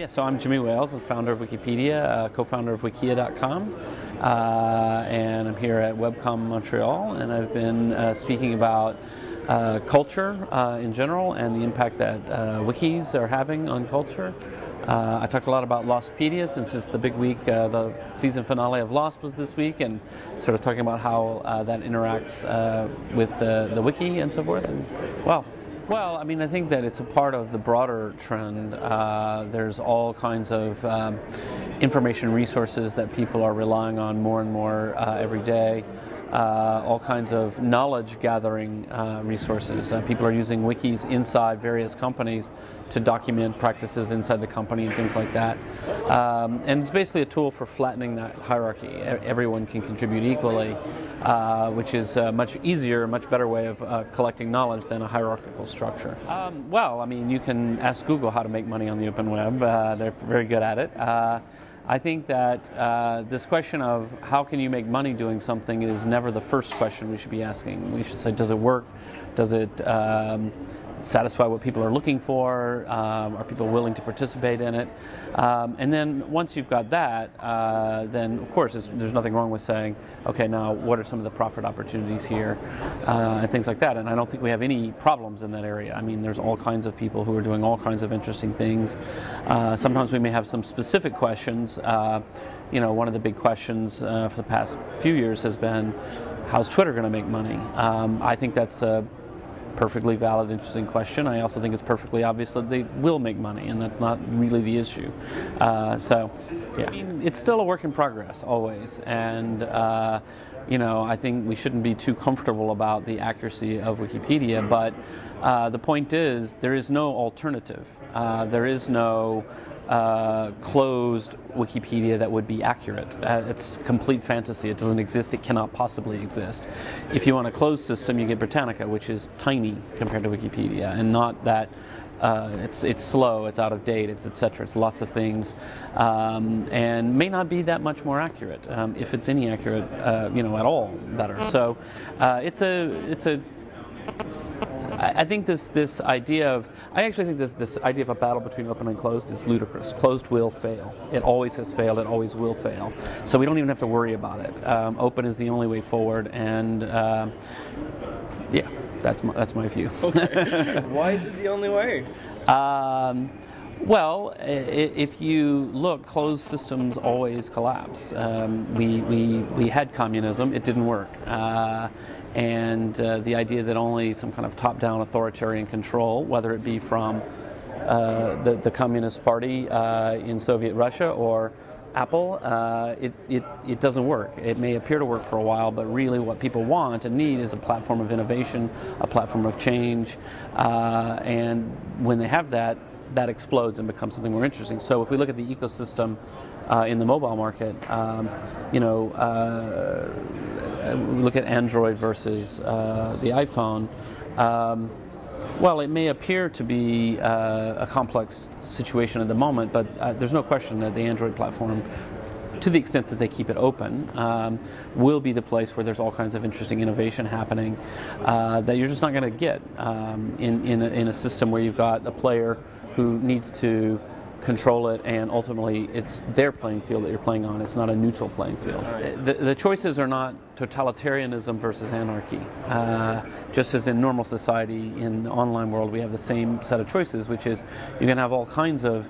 Yeah, so I'm Jimmy Wales, the founder of Wikipedia, co-founder of Wikia.com, and I'm here at WebCom Montreal, and I've been speaking about culture in general and the impact that wikis are having on culture. I talked a lot about Lostpedia since it's the big week. The season finale of Lost was this week, and sort of talking about how that interacts with the wiki and so forth. And well, I mean, I think that it's a part of the broader trend. There's all kinds of information resources that people are relying on more and more every day. All kinds of knowledge gathering resources. People are using wikis inside various companies to document practices inside the company and things like that. And it's basically a tool for flattening that hierarchy. Everyone can contribute equally, which is a much easier, much better way of collecting knowledge than a hierarchical structure. Well, I mean, you can ask Google how to make money on the open web. They're very good at it. I think that this question of how can you make money doing something is never the first question we should be asking. We should say, does it work? Does it satisfy what people are looking for? Are people willing to participate in it? And then once you've got that, then of course there's nothing wrong with saying, okay, now what are some of the profit opportunities here, and things like that. And I don't think we have any problems in that area. I mean, there's all kinds of people who are doing all kinds of interesting things. Sometimes we may have some specific questions. You know, one of the big questions for the past few years has been, how's Twitter going to make money? I think that's a perfectly valid, interesting question. I also think it's perfectly obvious that they will make money, and that's not really the issue. So, yeah, I mean, it's still a work in progress, always, and you know, I think we shouldn't be too comfortable about the accuracy of Wikipedia, but the point is, there is no alternative. There is no closed Wikipedia that would be accurate. It's complete fantasy. It doesn't exist. It cannot possibly exist. If you want a closed system, you get Britannica, which is tiny compared to Wikipedia, and not that it's slow, it's out of date, it's etc. It's lots of things, and may not be that much more accurate, if it's any accurate, you know, at all better. So I think this idea of, I actually think this idea of a battle between open and closed is ludicrous. Closed will fail. It always has failed. It always will fail. So we don't even have to worry about it. Open is the only way forward, and yeah, that's my view. Okay. Why is it the only way? Well, if you look, closed systems always collapse. We had communism, it didn't work. And the idea that only some kind of top-down authoritarian control, whether it be from the Communist Party in Soviet Russia or Apple, it doesn't work. It may appear to work for a while, but really what people want and need is a platform of innovation, a platform of change, and when they have that, that explodes and becomes something more interesting. So if we look at the ecosystem in the mobile market, you know, look at Android versus the iPhone. Well, it may appear to be a complex situation at the moment, but there's no question that the Android platform, to the extent that they keep it open, will be the place where there's all kinds of interesting innovation happening that you're just not going to get in a system where you've got a player who needs to control it, and ultimately it's their playing field that you're playing on. It's not a neutral playing field. Right. The choices are not totalitarianism versus anarchy. Just as in normal society, in the online world, we have the same set of choices, which is you can have all kinds of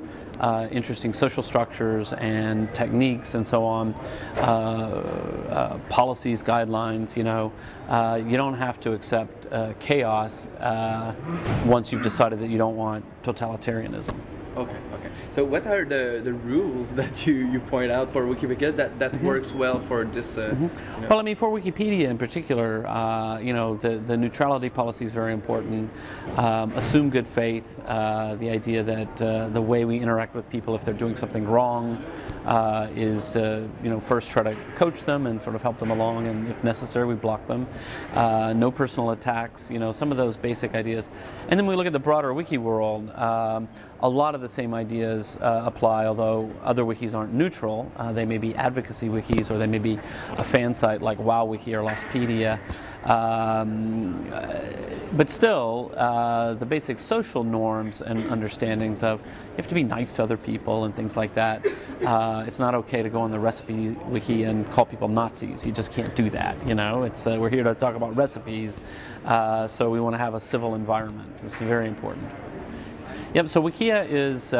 interesting social structures and techniques and so on, policies, guidelines, you know. You don't have to accept chaos once you've decided that you don't want totalitarianism. Okay. So what are the rules that you point out for Wikipedia that works well for this? You know? Well, I mean, for Wikipedia in particular, you know, the neutrality policy is very important. Assume good faith. The idea that the way we interact with people, if they're doing something wrong, is you know, first try to coach them and sort of help them along, and if necessary, we block them. No personal attacks. You know, some of those basic ideas. And then we look at the broader wiki world. A lot of the same ideas apply, although other wikis aren't neutral. They may be advocacy wikis, or they may be a fan site like WowWiki or Lostpedia. But still, the basic social norms and understandings of you have to be nice to other people and things like that. It's not okay to go on the recipe wiki and call people Nazis. You just can't do that. You know, it's we're here to talk about recipes, so we want to have a civil environment. It's very important. Yep. So Wikia is.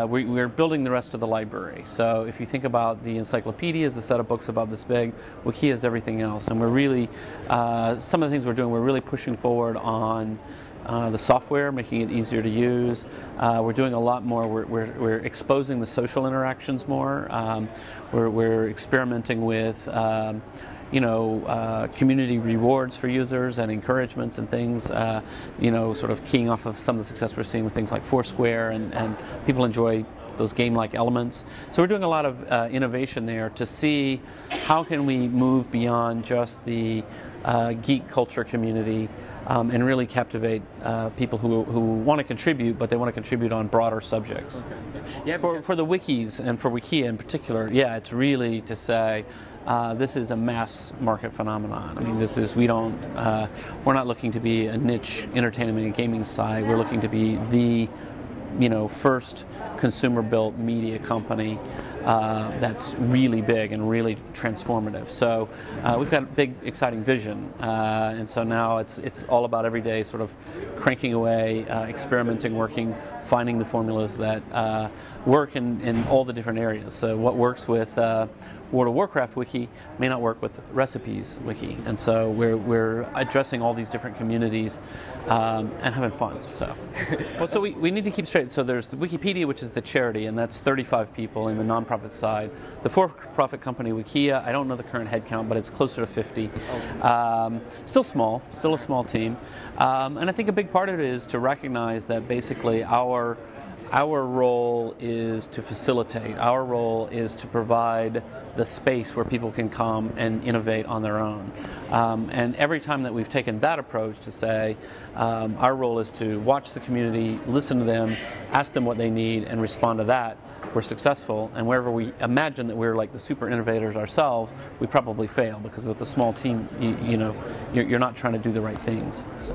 We're building the rest of the library. So if you think about the encyclopedia as a set of books about this big, Wikia is everything else. And we're really, some of the things we're doing, we're really pushing forward on the software, making it easier to use. We're doing a lot more. We're exposing the social interactions more. We're experimenting with community rewards for users and encouragements and things, sort of keying off of some of the success we're seeing with things like Foursquare, and people enjoy those game-like elements. So we're doing a lot of innovation there to see how can we move beyond just the geek culture community and really captivate people who want to contribute, but they want to contribute on broader subjects. Okay. Yeah, for the wikis and for Wikia in particular, yeah, it's really to say this is a mass market phenomenon. I mean, this is we're not looking to be a niche entertainment and gaming site. We're looking to be the first consumer-built media company that's really big and really transformative. So we've got a big, exciting vision, and so now it's all about every day sort of cranking away, experimenting, working, finding the formulas that work in all the different areas. So what works with World of Warcraft wiki may not work with recipes wiki, and so we're addressing all these different communities and having fun. So, so we need to keep straight. So there's the Wikipedia, which is the charity, and that's 35 people in the nonprofit side. The for-profit company Wikia, I don't know the current head count, but it's closer to 50. Still small, still a small team, and I think a big part of it is to recognize that basically our role is to facilitate. Our role is to provide the space where people can come and innovate on their own. And every time that we've taken that approach to say, our role is to watch the community, listen to them, ask them what they need, and respond to that, we're successful. And wherever we imagine that we're like the super innovators ourselves, we probably fail, because with a small team, you're not trying to do the right things. So.